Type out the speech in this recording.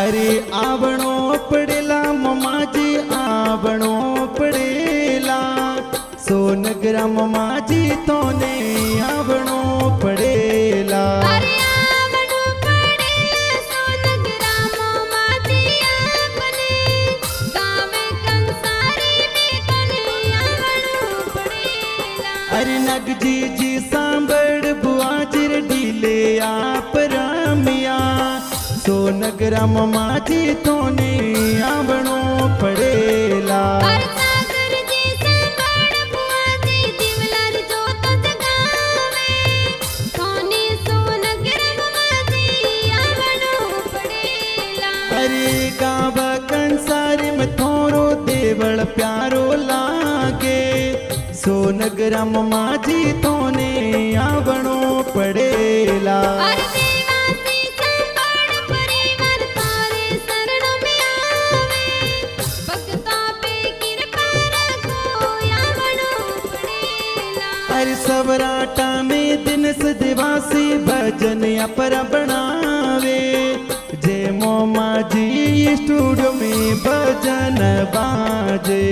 अरे आवणो पड़ेला ममाजी आवणो पड़ेला सोनगरा ममाजी तोने आवणो पड़ेला अरे आवणो पड़ेला सोनगरा ममाजी आपने गावे कंसारी में कने आवणो पड़ेला अरे नगजी जी सांबड़ बुआजिर डीले आप रामिया सोनगरा ममाजी तोने आवणो पड़ेला सागर जी सांबड़ बुआजी दिवलर जोत जगावे तोने सोनगरा ममाजी आवणो पड़ेला अरे गाव कंसारी में थोरो देवल प्यारो लागे सोनगरा ममाजी तोने आवणो पड़ेला अरे सवराटा में दिन सदिवासी भजन अपर बनावे जे मोमा जी स्टूडियो में भजन बाजे।